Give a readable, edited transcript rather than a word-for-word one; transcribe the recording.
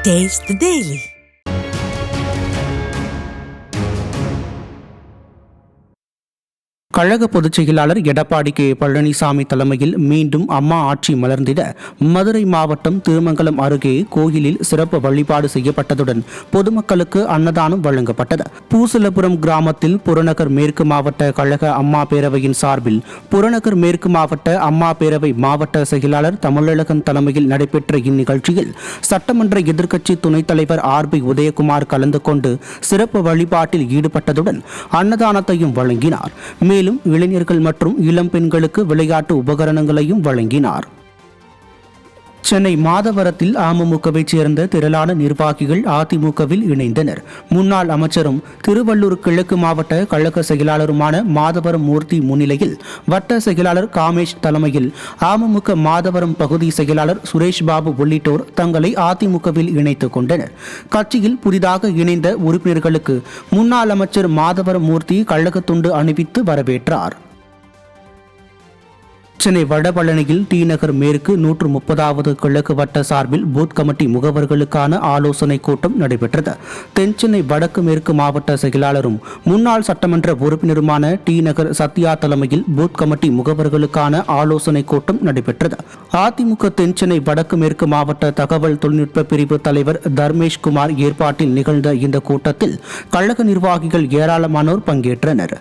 Taste the Daily. கழக பொதுச் செயலாளர் எடப்பாடி கே பழனிசாமி தலைமையில் மீண்டும் அம்மா ஆட்சி மலர்ந்திட மதுரை மாவட்டம் திருமங்கலம் அருகே கோயிலில் சிறப்பு வழிபாடு செய்யப்பட்டதுடன் பொதுமக்களுக்கு அன்னதானம் வழங்கப்பட்டது. பூசலபுரம் கிராமத்தில் புறநகர் மேற்கு மாவட்ட கழக அம்மா பேரவையின் சார்பில் புறநகர் மேற்கு மாவட்ட அம்மா பேரவை மாவட்ட செயலாளர் தமிழழகன் தலைமையில் நடைபெற்ற இந்நிகழ்ச்சியில் சட்டமன்ற எதிர்க்கட்சி துணைத் தலைவர் RB உதயகுமார் கலந்து கொண்டு சிறப்பு வழிபாட்டில் ஈடுபட்டதுடன் அன்னதானத்தையும் வழங்கினார். மேலும் இளைஞர்கள் மற்றும் இளம் பெண்களுக்கு விளையாட்டு உபகரணங்களையும் வழங்கினார். சென்னை மாதவரத்தில் அமமுகவை சேர்ந்த திரளான நிர்வாகிகள் அதிமுகவில் இணைந்தனர். முன்னாள் அமைச்சரும் திருவள்ளூர் கிழக்கு மாவட்ட கழக செயலாளருமான மாதவரம் மூர்த்தி முன்னிலையில் வட்ட செயலாளர் காமேஷ் தலைமையில் அமமுக மாதவரம் பகுதி செயலாளர் சுரேஷ் பாபு உள்ளிட்டோர் தங்களை அதிமுகவில் இணைத்துக் கொண்டனர். கட்சியில் புதிதாக இணைந்த உறுப்பினர்களுக்கு முன்னாள் அமைச்சர் மாதவரம் மூர்த்தி கழக துண்டு அணிவித்து வரவேற்றார். சென்னை வடபழனியில் டி நகர் மேற்கு 130வது கிழக்கு வட்ட சார்பில் பூத் கமிட்டி முகவர்களுக்கான ஆலோசனை கூட்டம் நடைபெற்றது. தென்சென்னை வடக்கு மேற்கு மாவட்ட செயலாளரும் முன்னாள் சட்டமன்ற உறுப்பினருமான டி நகர் சத்யா தலைமையில் பூத் கமிட்டி முகவர்களுக்கான ஆலோசனை கூட்டம் நடைபெற்றது. அதிமுக தென்சென்னை வடக்கு மேற்கு மாவட்ட தகவல் தொழில்நுட்ப பிரிவு தலைவர் தர்மேஷ் குமார் ஏற்பாட்டில் நிகழ்ந்த இந்த கூட்டத்தில் கழக நிர்வாகிகள் ஏராளமானோர் பங்கேற்றனர்.